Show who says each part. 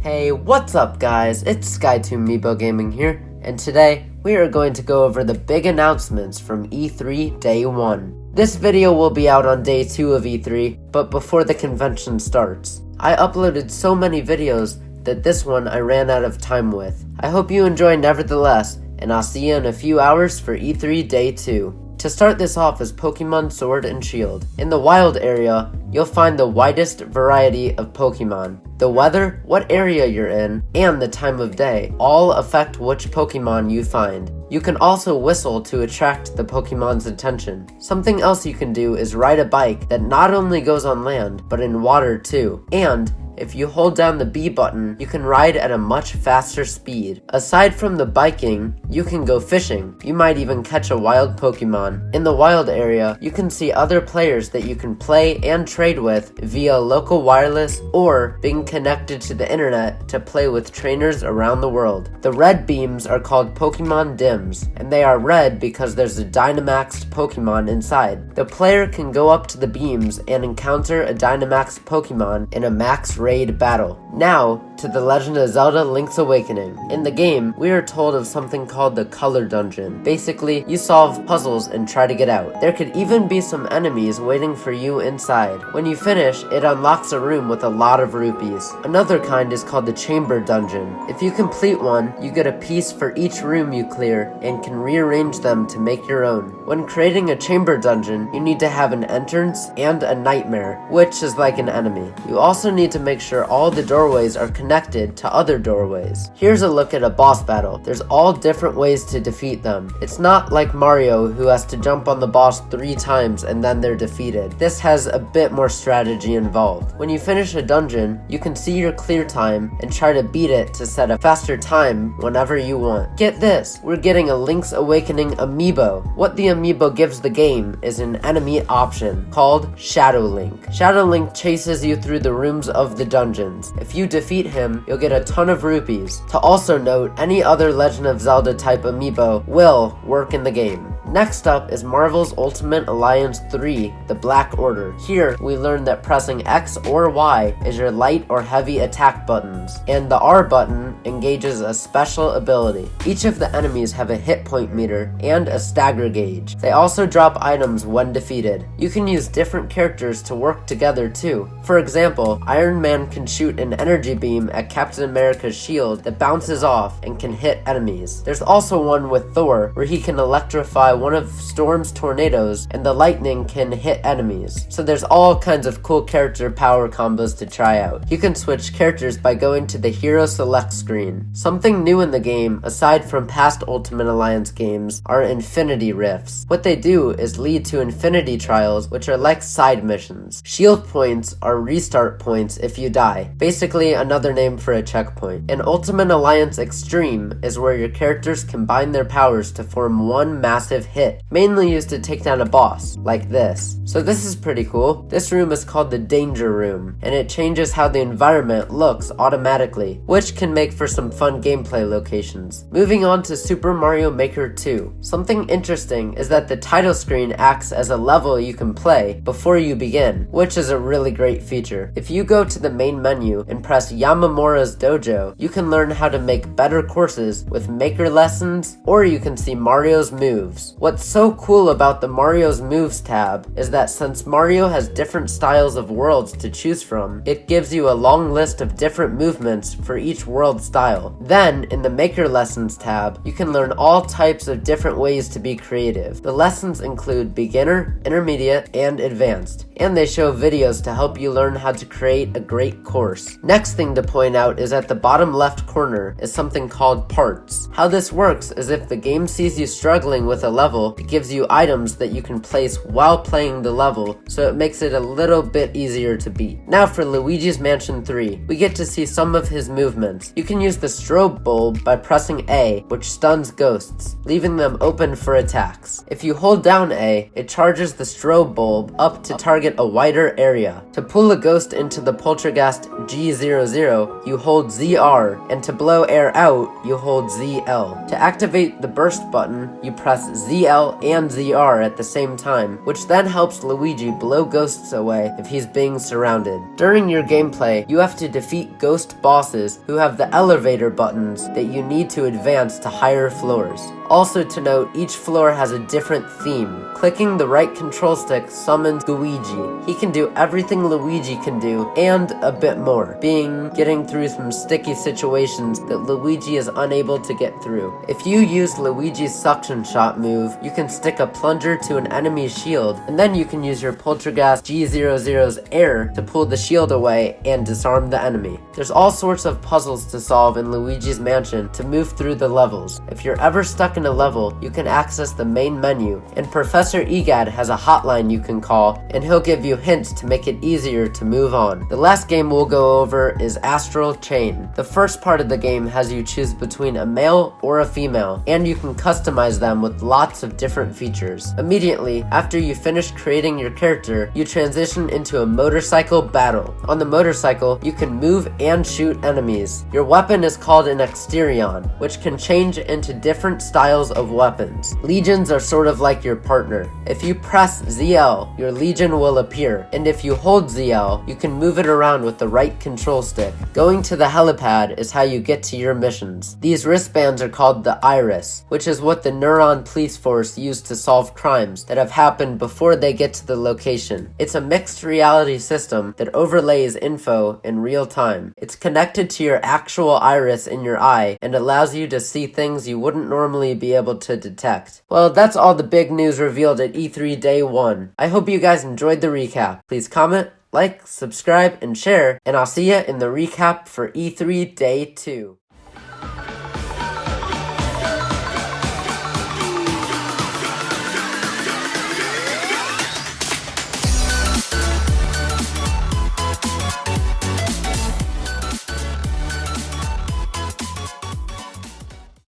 Speaker 1: Hey, what's up guys? It's Sky2Meebo Gaming here, and today we are going to go over the big announcements from E3 Day 1. This video will be out on Day 2 of E3, but before the convention starts. I uploaded so many videos that this one I ran out of time with. I hope you enjoy nevertheless, and I'll see you in a few hours for E3 Day 2. To start this off is Pokemon Sword and Shield. In the wild area, you'll find the widest variety of Pokemon. The weather, what area you're in, and the time of day all affect which Pokemon you find. You can also whistle to attract the Pokemon's attention. Something else you can do is ride a bike that not only goes on land, but in water too. And if you hold down the B button, you can ride at a much faster speed. Aside from the biking, you can go fishing. You might even catch a wild Pokemon. In the wild area, you can see other players that you can play and trade with via local wireless or being connected to the internet to play with trainers around the world. The red beams are called Pokemon Dims, and they are red because there's a Dynamaxed Pokemon inside. The player can go up to the beams and encounter a Dynamaxed Pokemon in a max raid battle. Now, to The Legend of Zelda Link's Awakening. In the game, we are told of something called the Color Dungeon. Basically, you solve puzzles and try to get out. There could even be some enemies waiting for you inside. When you finish, it unlocks a room with a lot of rupees. Another kind is called the Chamber Dungeon. If you complete one, you get a piece for each room you clear and can rearrange them to make your own. When creating a Chamber Dungeon, you need to have an entrance and a nightmare, which is like an enemy. You also need to make sure all the doorways are connected to other doorways. Here's a look at a boss battle. There's all different ways to defeat them. It's not like Mario, who has to jump on the boss 3 times and then they're defeated. This has a bit more strategy involved. When you finish a dungeon, you can see your clear time and try to beat it to set a faster time whenever you want. Get this, we're getting a Link's Awakening amiibo. What the amiibo gives the game is an enemy option called Shadow Link. Shadow Link chases you through the rooms of the dungeons. If you defeat him, you'll get a ton of rupees. To also note, any other Legend of Zelda type amiibo will work in the game. Next up is Marvel's Ultimate Alliance 3, The Black Order. Here, we learn that pressing X or Y is your light or heavy attack buttons, and the R button engages a special ability. Each of the enemies have a hit point meter and a stagger gauge. They also drop items when defeated. You can use different characters to work together too. For example, Iron Man can shoot an energy beam at Captain America's shield that bounces off and can hit enemies. There's also one with Thor where he can electrify one of Storm's tornadoes and the lightning can hit enemies. So there's all kinds of cool character power combos to try out. You can switch characters by going to the Hero Select screen. Something new in the game, aside from past Ultimate Alliance games, are Infinity Rifts. What they do is lead to Infinity Trials, which are like side missions. Shield points are restart points if you die. Basically another name for a checkpoint. And Ultimate Alliance Extreme is where your characters combine their powers to form one massive hit, mainly used to take down a boss, like this. So this is pretty cool. This room is called the Danger Room, and it changes how the environment looks automatically, which can make for some fun gameplay locations. Moving on to Super Mario Maker 2. Something interesting is that the title screen acts as a level you can play before you begin, which is a really great feature. If you go to the main menu and press Yamamura's Dojo, you can learn how to make better courses with maker lessons, or you can see Mario's moves. What's so cool about the Mario's Moves tab is that since Mario has different styles of worlds to choose from, it gives you a long list of different movements for each world style. Then, in the Maker Lessons tab, you can learn all types of different ways to be creative. The lessons include beginner, intermediate, and advanced, and they show videos to help you learn how to create a great course. Next thing to point out is at the bottom left corner is something called parts. How this works is if the game sees you struggling with a level, it gives you items that you can place while playing the level, so it makes it a little bit easier to beat. Now for Luigi's Mansion 3, we get to see some of his movements. You can use the strobe bulb by pressing A, which stuns ghosts, leaving them open for attacks. If you hold down A, it charges the strobe bulb up to target a wider area. To pull pull a ghost into the Poltergast G00, you hold ZR, and to blow air out, you hold ZL. To activate the burst button, you press ZL and ZR at the same time, which then helps Luigi blow ghosts away if he's being surrounded. During your gameplay, you have to defeat ghost bosses who have the elevator buttons that you need to advance to higher floors. Also to note, each floor has a different theme. Clicking the right control stick summons Luigi. He can do everything Luigi can do, and a bit more, getting through some sticky situations that Luigi is unable to get through. If you use Luigi's suction shot move, you can stick a plunger to an enemy's shield, and then you can use your Poltergast G00's air to pull the shield away and disarm the enemy. There's all sorts of puzzles to solve in Luigi's Mansion to move through the levels. If you're ever stuck in a level, you can access the main menu, and Professor Egad has a hotline you can call, and he'll give you hints to make it easier to move on. The last game we'll go over is Astral Chain. The first part of the game has you choose between a male or a female, and you can customize them with lots of different features. Immediately after you finish creating your character, you transition into a motorcycle battle. On the motorcycle, you can move and shoot enemies. Your weapon is called an Exterion, which can change into different styles of weapons. Legions are sort of like your partner. If you press ZL, your legion will appear, and if you hold ZL, you can move it around with the right control stick. Going to the helipad is how you get to your missions. These wristbands are called the Iris, which is what the Neuron Police Force used to solve crimes that have happened before they get to the location. It's a mixed reality system that overlays info in real time. It's connected to your actual iris in your eye and allows you to see things you wouldn't normally be able to detect. Well, that's all the big news revealed at E3 Day 1. I hope you guys enjoyed the recap. Please comment, like, subscribe, and share, and I'll see ya in the recap for E3 Day 2.